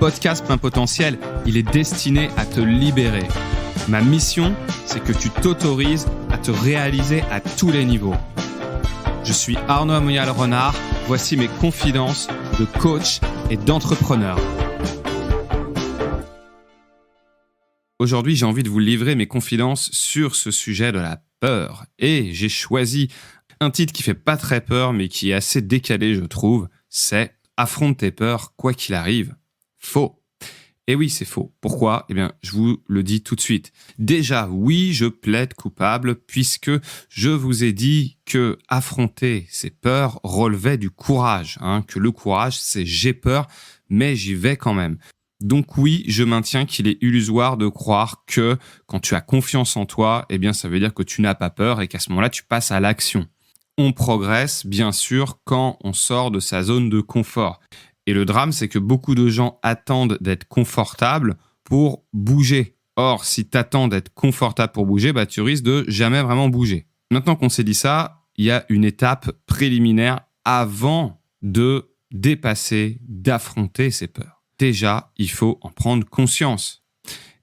podcast Plein Potentiel, il est destiné à te libérer. Ma mission, c'est que tu t'autorises à te réaliser à tous les niveaux. Je suis Arnaud Amoyal-Renard, voici mes confidences de coach et d'entrepreneur. Aujourd'hui, j'ai envie de vous livrer mes confidences sur ce sujet de la peur. Et j'ai choisi un titre qui fait pas très peur, mais qui est assez décalé, je trouve. C'est « Affronte tes peurs, quoi qu'il arrive ». Faux. Et oui, c'est faux. Pourquoi ? Eh bien, je vous le dis tout de suite. Déjà, oui, je plaide coupable puisque je vous ai dit que affronter ces peurs relevait du courage. Que le courage, c'est j'ai peur, mais j'y vais quand même. Donc oui, je maintiens qu'il est illusoire de croire que quand tu as confiance en toi, eh bien, ça veut dire que tu n'as pas peur et qu'à ce moment-là, tu passes à l'action. On progresse, bien sûr, quand on sort de sa zone de confort. Et le drame, c'est que beaucoup de gens attendent d'être confortables pour bouger. Or, si tu attends d'être confortable pour bouger, tu risques de jamais vraiment bouger. Maintenant qu'on s'est dit ça, il y a une étape préliminaire avant de dépasser, d'affronter ces peurs. Déjà, il faut en prendre conscience.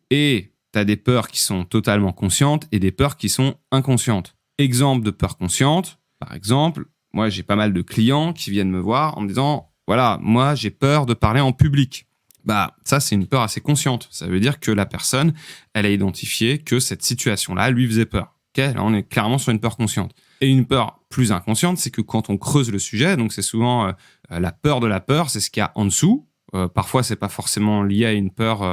Et tu as des peurs qui sont totalement conscientes et des peurs qui sont inconscientes. Exemple de peur consciente, par exemple, moi j'ai pas mal de clients qui viennent me voir en me disant « Voilà, moi j'ai peur de parler en public ». Ça c'est une peur assez consciente. Ça veut dire que la personne, elle a identifié que cette situation-là lui faisait peur. Okay, là on est clairement sur une peur consciente. Et une peur plus inconsciente, c'est que quand on creuse le sujet, donc c'est souvent la peur de la peur, c'est ce qu'il y a en dessous. Parfois, c'est pas forcément lié à une peur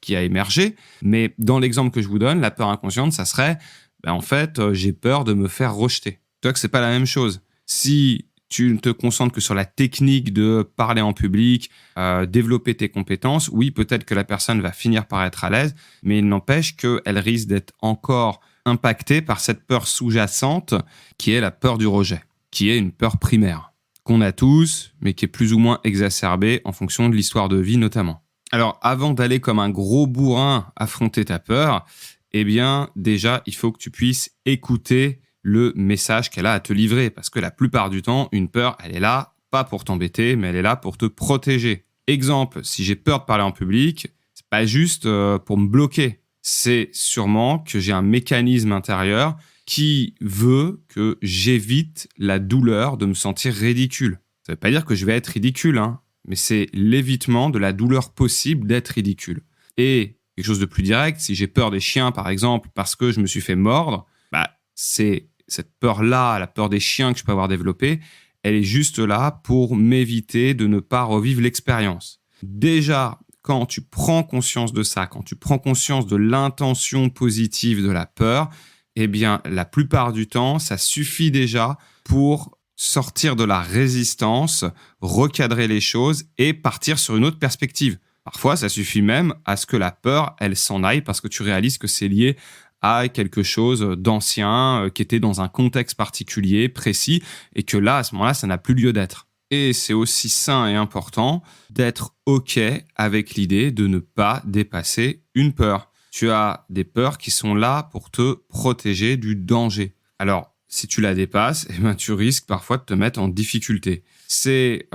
qui a émergé, mais dans l'exemple que je vous donne, la peur inconsciente, ça serait, en fait, j'ai peur de me faire rejeter. Tu vois que c'est pas la même chose. Si tu ne te concentres que sur la technique de parler en public, développer tes compétences, oui, peut-être que la personne va finir par être à l'aise, mais il n'empêche qu'elle risque d'être encore impactée par cette peur sous-jacente qui est la peur du rejet, qui est une peur primaire qu'on a tous, mais qui est plus ou moins exacerbée en fonction de l'histoire de vie notamment. Alors, avant d'aller comme un gros bourrin affronter ta peur, eh bien, déjà, il faut que tu puisses écouter le message qu'elle a à te livrer. Parce que la plupart du temps, une peur, elle est là, pas pour t'embêter, mais elle est là pour te protéger. Exemple, si j'ai peur de parler en public, c'est pas juste pour me bloquer. C'est sûrement que j'ai un mécanisme intérieur qui veut que j'évite la douleur de me sentir ridicule. Ça ne veut pas dire que je vais être ridicule, mais c'est l'évitement de la douleur possible d'être ridicule. Et quelque chose de plus direct, si j'ai peur des chiens, par exemple, parce que je me suis fait mordre, c'est cette peur-là, la peur des chiens que je peux avoir développée, elle est juste là pour m'éviter de ne pas revivre l'expérience. Déjà, quand tu prends conscience de ça, quand tu prends conscience de l'intention positive de la peur, eh bien, la plupart du temps, ça suffit déjà pour sortir de la résistance, recadrer les choses et partir sur une autre perspective. Parfois, ça suffit même à ce que la peur, elle s'en aille parce que tu réalises que c'est lié à quelque chose d'ancien, qui était dans un contexte particulier, précis, et que là, à ce moment-là, ça n'a plus lieu d'être. Et c'est aussi sain et important d'être OK avec l'idée de ne pas dépasser une peur. Tu as des peurs qui sont là pour te protéger du danger. Alors, si tu la dépasses, tu risques parfois de te mettre en difficulté. C'est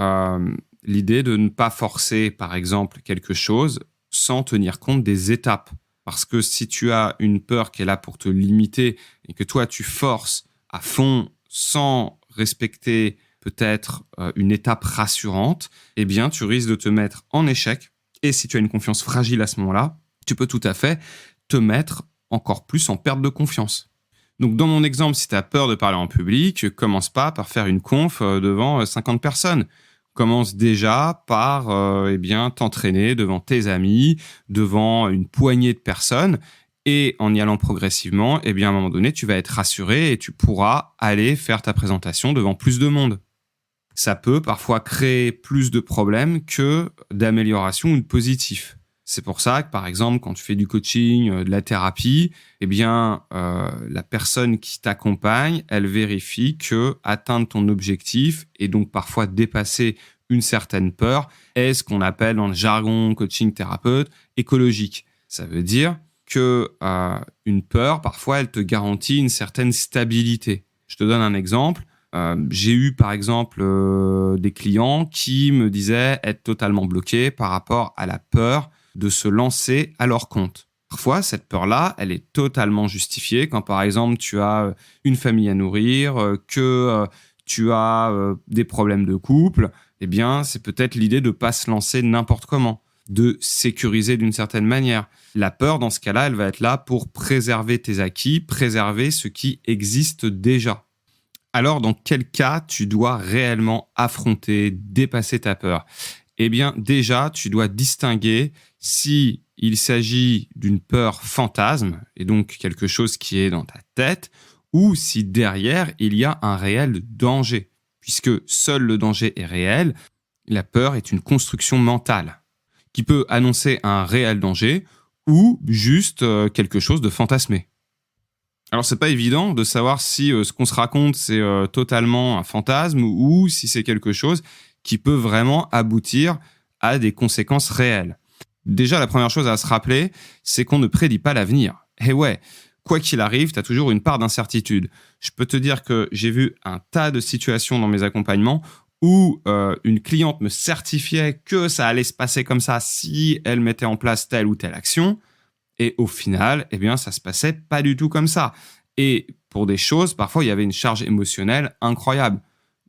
l'idée de ne pas forcer, par exemple, quelque chose sans tenir compte des étapes. Parce que si tu as une peur qui est là pour te limiter et que toi, tu forces à fond sans respecter peut-être une étape rassurante, eh bien, tu risques de te mettre en échec. Et si tu as une confiance fragile à ce moment-là, tu peux tout à fait te mettre encore plus en perte de confiance. Donc, dans mon exemple, si tu as peur de parler en public, commence pas par faire une conf devant 50 personnes. Commence déjà par t'entraîner devant tes amis, devant une poignée de personnes. Et en y allant progressivement, à un moment donné, tu vas être rassuré et tu pourras aller faire ta présentation devant plus de monde. Ça peut parfois créer plus de problèmes que d'amélioration ou de positif. C'est pour ça que, par exemple, quand tu fais du coaching, de la thérapie, la personne qui t'accompagne, elle vérifie que atteindre ton objectif et donc parfois dépasser une certaine peur est ce qu'on appelle dans le jargon coaching thérapeute écologique. Ça veut dire que une peur, parfois, elle te garantit une certaine stabilité. Je te donne un exemple. J'ai eu par exemple des clients qui me disaient être totalement bloqués par rapport à la peur de se lancer à leur compte. Parfois, cette peur-là, elle est totalement justifiée quand par exemple tu as une famille à nourrir, que tu as des problèmes de couple. Eh bien, c'est peut-être l'idée de ne pas se lancer n'importe comment, de sécuriser d'une certaine manière. La peur, dans ce cas-là, elle va être là pour préserver tes acquis, préserver ce qui existe déjà. Alors, dans quel cas tu dois réellement affronter, dépasser ta peur ? Eh bien, déjà, tu dois distinguer si il s'agit d'une peur fantasme, et donc quelque chose qui est dans ta tête, ou si derrière, il y a un réel danger. Puisque seul le danger est réel, la peur est une construction mentale qui peut annoncer un réel danger ou juste quelque chose de fantasmé. Alors, c'est pas évident de savoir si ce qu'on se raconte, c'est totalement un fantasme ou si c'est quelque chose qui peut vraiment aboutir à des conséquences réelles. Déjà, la première chose à se rappeler, c'est qu'on ne prédit pas l'avenir. Et ouais, quoi qu'il arrive, tu as toujours une part d'incertitude. Je peux te dire que j'ai vu un tas de situations dans mes accompagnements où une cliente me certifiait que ça allait se passer comme ça si elle mettait en place telle ou telle action. Et au final, eh bien, ça se passait pas du tout comme ça. Et pour des choses, parfois, il y avait une charge émotionnelle incroyable.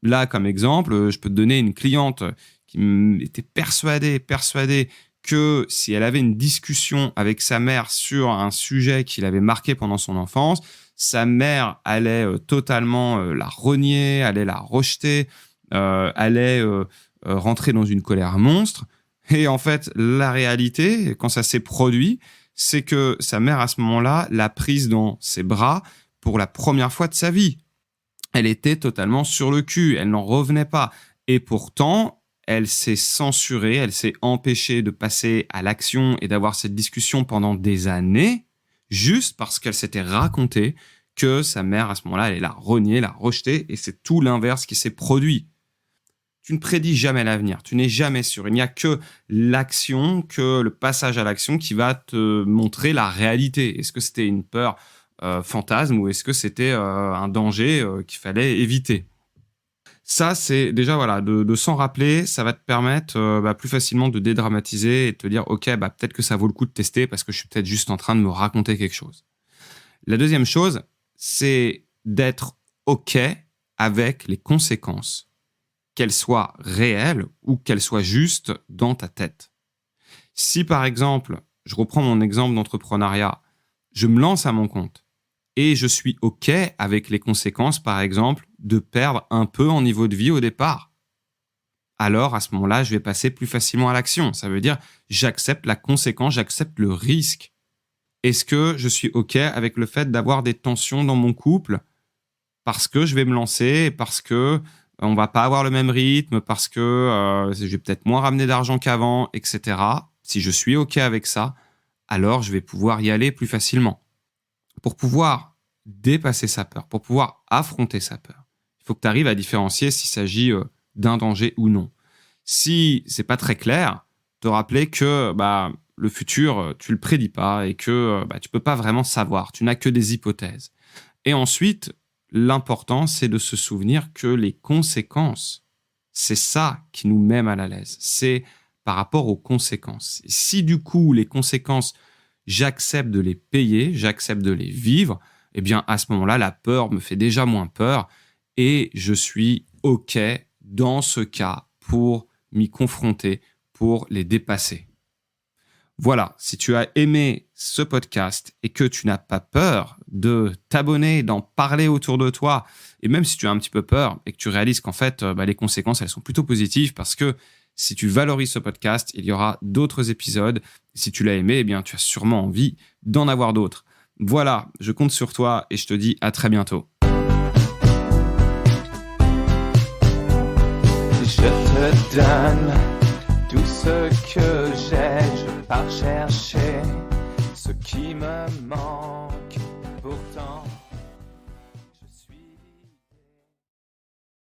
Là, comme exemple, je peux te donner une cliente qui était persuadée que si elle avait une discussion avec sa mère sur un sujet qui l'avait marqué pendant son enfance, sa mère allait totalement la renier, allait la rejeter, allait rentrer dans une colère monstre. Et en fait, la réalité, quand ça s'est produit, c'est que sa mère, à ce moment-là, l'a prise dans ses bras pour la première fois de sa vie. Elle était totalement sur le cul, elle n'en revenait pas. Et pourtant, elle s'est censurée, elle s'est empêchée de passer à l'action et d'avoir cette discussion pendant des années, juste parce qu'elle s'était raconté que sa mère, à ce moment-là, allait la renier, la rejeter, et c'est tout l'inverse qui s'est produit. Tu ne prédis jamais l'avenir, tu n'es jamais sûr. Il n'y a que l'action, que le passage à l'action qui va te montrer la réalité. Est-ce que c'était une peur fantasme ou est-ce que c'était un danger qu'il fallait éviter ? Ça, c'est déjà voilà, de s'en rappeler, ça va te permettre plus facilement de dédramatiser et de te dire « Ok, peut-être que ça vaut le coup de tester parce que je suis peut-être juste en train de me raconter quelque chose. » La deuxième chose, c'est d'être OK avec les conséquences, qu'elles soient réelles ou qu'elles soient juste dans ta tête. Si par exemple, je reprends mon exemple d'entrepreneuriat, je me lance à mon compte et je suis OK avec les conséquences, par exemple, de perdre un peu en niveau de vie au départ, alors à ce moment-là, je vais passer plus facilement à l'action. Ça veut dire j'accepte la conséquence, j'accepte le risque. Est-ce que je suis OK avec le fait d'avoir des tensions dans mon couple parce que je vais me lancer, parce que on va pas avoir le même rythme, parce que je vais peut-être moins ramener d'argent qu'avant, etc. Si je suis OK avec ça, alors je vais pouvoir y aller plus facilement. Pour pouvoir dépasser sa peur, pour pouvoir affronter sa peur, il faut que tu arrives à différencier s'il s'agit d'un danger ou non. Si c'est pas très clair, te rappeler que le futur, tu le prédis pas et que tu peux pas vraiment savoir, tu n'as que des hypothèses. Et ensuite, l'important, c'est de se souvenir que les conséquences, c'est ça qui nous met mal à l'aise. C'est par rapport aux conséquences. Et si du coup, les conséquences, j'accepte de les payer, j'accepte de les vivre, eh bien, à ce moment-là, la peur me fait déjà moins peur et je suis OK dans ce cas pour m'y confronter, pour les dépasser. Voilà, si tu as aimé ce podcast et que tu n'as pas peur de t'abonner, d'en parler autour de toi, et même si tu as un petit peu peur et que tu réalises qu'en fait, les conséquences, elles sont plutôt positives parce que si tu valorises ce podcast, il y aura d'autres épisodes. Si tu l'as aimé, eh bien, tu as sûrement envie d'en avoir d'autres. Voilà, je compte sur toi et je te dis à très bientôt. Je te donne tout ce que j'ai, je pars chercher ce qui me manque.